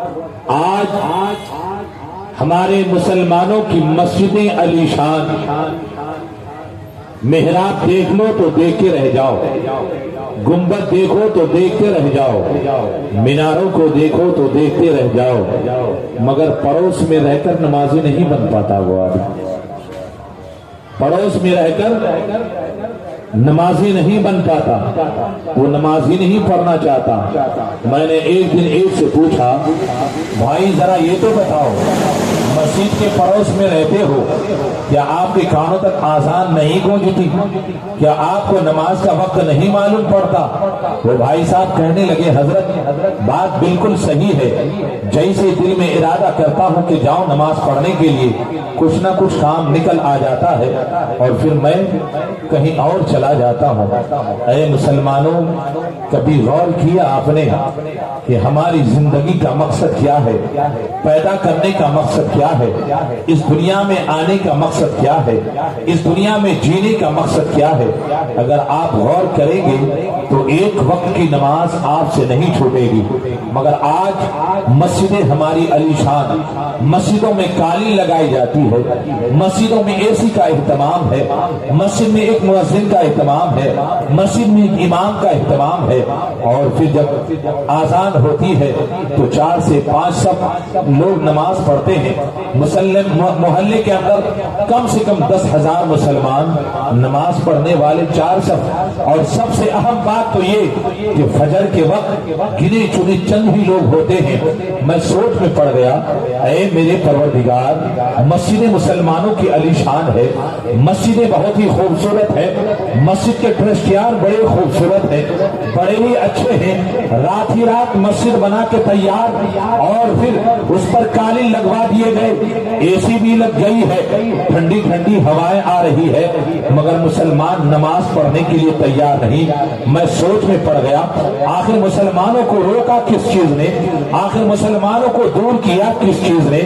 آج ہمارے مسلمانوں کی مسجدیں علیشان، محراب دیکھ لو تو دیکھتے رہ جاؤ، گنبد دیکھو تو دیکھتے رہ جاؤ، میناروں کو دیکھو تو دیکھتے رہ جاؤ، مگر پڑوس میں رہ کر نمازی نہیں بن پاتا وہ آدمی، پڑوس میں رہ کر نمازی نہیں بن پاتا، وہ نمازی نہیں پڑھنا چاہتا۔ میں نے ایک دن ایک سے پوچھا، بھائی ذرا یہ تو بتاؤ، مسجد کے پڑوس میں رہتے ہو، کیا آپ کے کانوں تک آذان نہیں گونجتی؟ کیا آپ کو نماز کا وقت نہیں معلوم پڑتا؟ وہ بھائی صاحب کہنے لگے، حضرت بات بالکل صحیح ہے، جیسے دل میں ارادہ کرتا ہوں کہ جاؤں نماز پڑھنے کے لیے، کچھ نہ کچھ کام نکل آ جاتا ہے اور پھر میں کہیں اور چلا جاتا ہوں۔ اے مسلمانوں، کبھی غور کیا آپ نے کہ ہماری زندگی کا مقصد کیا ہے؟ پیدا کرنے کا مقصد کیا ہے؟ اس دنیا میں آنے کا مقصد کیا ہے؟ اس دنیا میں جینے کا مقصد کیا ہے؟ اگر آپ غور کریں گے تو ایک وقت کی نماز آپ سے نہیں چھوٹے گی، مگر آج مسجدیں ہماری علیشان، مسجدوں میں قالین لگائی جاتی ہے، مسجدوں میں اے سی کا اہتمام ہے، مسجد میں ایک مؤذن کا اہتمام ہے، مسجد میں ایک امام کا اہتمام ہے، اور پھر جب آذان ہوتی ہے تو 4 سے 5 صف لوگ نماز پڑھتے ہیں۔ محلے کے اندر کم سے کم 10,000 مسلمان نماز پڑھنے والے 4 صف، اور سب سے اہم بات تو یہ کہ فجر کے وقت گنے چنے چند ہی لوگ ہوتے ہیں۔ میں سوچ میں پڑ گیا، اے میرے پروردگار، مسجد مسلمانوں کی علیشان ہے، مسجدیں بہت ہی خوبصورت ہے، مسجد کے ٹرسٹیان بڑے خوبصورت ہیں، بڑے ہی اچھے ہیں، رات ہی رات مسجد بنا کے تیار، اور پھر اس پر قالین لگوا دیے گئے، اے سی بھی لگ گئی ہے، ٹھنڈی ٹھنڈی ہوائیں آ رہی ہے، مگر مسلمان نماز پڑھنے کے لیے تیار نہیں۔ میں سوچ میں پڑ گیا، آخر مسلمانوں کو روکا کس چیز نے؟ آخر مسلمانوں کو دور کیا کس چیز نے؟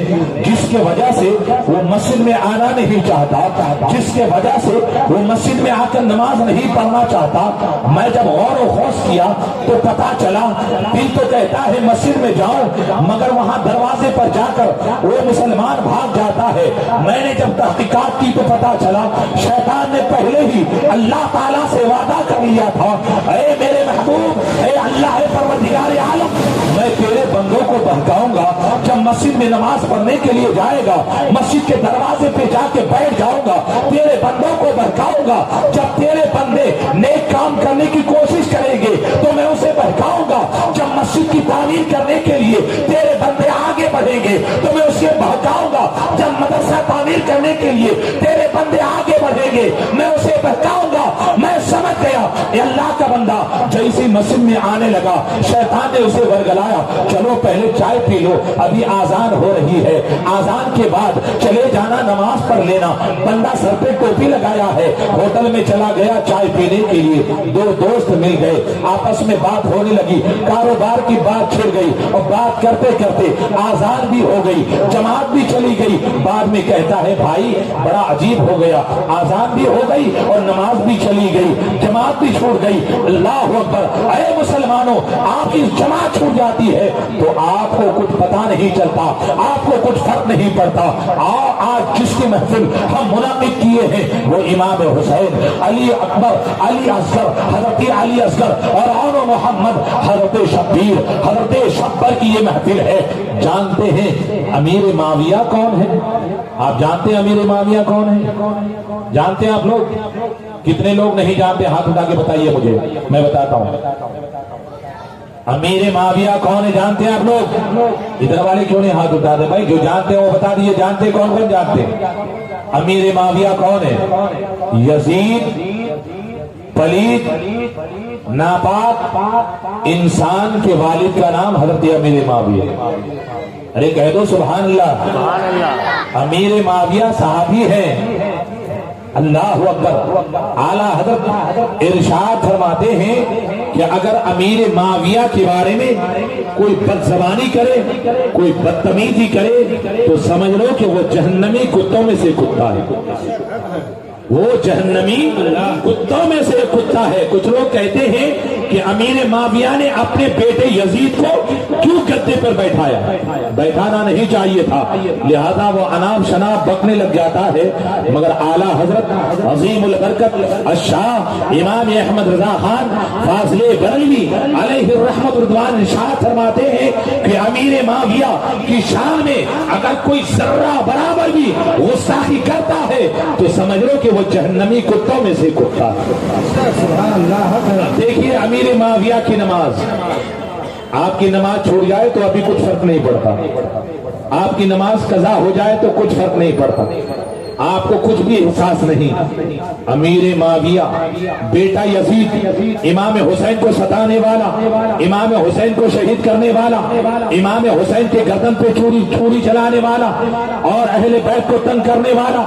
جس کے وجہ سے وہ مسجد میں آنا نہیں چاہتا، جس کے وجہ سے وہ مسجد میں آ کر نماز نہیں پڑھنا چاہتا۔ میں جب غور و خوض کیا تو پتا چلا، دل تو کہتا ہے مسجد میں جاؤں، مگر وہاں دروازے پر جا کر وہ مسلمان بھاگ جاتا ہے۔ میں نے جب تحقیقات کی تو پتا چلا، شیطان نے پہلے ہی اللہ تعالیٰ سے وعدہ کر لیا تھا، اے میرے محبوب، اے اللہ پروردگار عالم، میں تیرے بندوں کو بہکاؤں گا، جب مسجد میں نماز پڑھنے کے لیے جائے گا، مسجد کے دروازے پہ جا کے بیٹھ جاؤں گا، تیرے بندوں کو بہکاؤں گا، جب تیرے بندے نیک کام کرنے کی کوشش کریں گے تو میں اسے بہکاؤں گا، جب مسجد کی تعمیر کرنے کے لیے تیرے بندے آگے بڑھیں گے تو میں اسے بہکاؤں گا، جب مدرسہ تعمیر کرنے کے لیے تیرے بندے آگے بڑھیں گے میں اسے بہکاؤں گا۔ میں سمجھ گیا اے اللہ کا بندہ جیسے مسجد میں آنے لگا، شیطان نے اسے ورگلایا، چلو پہلے چائے پی لو، ابھی آذان ہو رہی ہے، آذان کے بعد چلے جانا نماز پڑھ لینا۔ بندہ سر پہ ٹوپی لگایا ہے، ہوٹل میں چلا گیا چائے پینے کے لیے، 2 دوست مل گئے، آپس میں بات ہونے لگی، کاروبار کی بات چھڑ گئی، اور بات کرتے کرتے آذان بھی ہو گئی، جماعت بھی چلی گئی۔ بعد میں کہتا ہے، بھائی بڑا عجیب ہو گیا، آذان بھی ہو گئی اور نماز بھی چلی گئی، جماعت بھی چھوٹ گئی۔ اللہ اکبر! اے مسلمانوں، آپ کی جماعت چھوٹ جاتی ہے تو آپ کو کچھ پتا نہیں چلتا، آپ کو کچھ فرق نہیں پڑتا۔ آج جس کی محفل ہم منعقد کیے ہیں وہ امام حسین، علی اکبر، علی اصغر، حضرت علی اصغر اور آن محمد حضرت شبیر، حضرت شبر کی یہ محفل ہے۔ جانتے ہیں امیر معاویہ کون ہے؟ آپ جانتے ہیں امیر معاویہ کون ہے؟ جانتے ہیں آپ لوگ؟ کتنے لوگ نہیں جانتے؟ ہاتھ اٹھا کے بتائیے مجھے، میں بتاتا ہوں۔ امیر معاویہ کون ہے جانتے ہیں آپ لوگ؟ ادھر والے کیوں نہیں ہاتھ اٹھا دے بھائی؟ جو جانتے ہیں وہ بتا دیجئے، جانتے کون کون جانتے ہیں؟ امیر معاویہ کون ہے؟ یزید پلید ناپاک انسان کے والد کا نام حضرت امیر معاویہ۔ ارے کہہ دو سبحان اللہ۔ امیر معاویہ صحابی ہے، اللہ اکبر۔ اعلیٰ حضرت ارشاد فرماتے ہیں کہ اگر امیر معاویہ کے بارے میں کوئی بد زبانی کرے، کوئی بدتمیزی کرے تو سمجھ لو کہ وہ جہنمی کتوں میں سے کتا ہے۔ وہ جہنمی کتوں میں سے کتا ہے. کچھ لوگ کہتے ہیں کہ امیر معاویہ نے اپنے بیٹے یزید کو کیوں گدے پر بیٹھانا نہیں چاہیے تھا, لہذا وہ اناب شناب بکنے لگ جاتا ہے. مگر اعلیٰ حضرت عظیم البرکت الشاہ امام احمد رضا خان فاضل بریلوی علیہ الرحمت رضوان ارشاد فرماتے ہیں کہ امیر معاویہ کی شان میں اگر کوئی ذرہ برابر بھی گستاخی کرتا ہے تو سمجھ لو کہ وہ جہنمی کتوں میں سے کتا. دیکھیے امیر معاویہ کی نماز, آپ کی نماز چھوڑ جائے تو ابھی کچھ فرق نہیں پڑتا, آپ کی نماز قضا ہو جائے تو کچھ فرق نہیں پڑتا, آپ کو کچھ بھی احساس نہیں. امیر معاویہ بیٹا یزید امام حسین کو ستانے والا, امام حسین کو شہید کرنے والا, امام حسین کے گردن پہ چھری چلانے والا اور اہل بیت کو تنگ کرنے والا,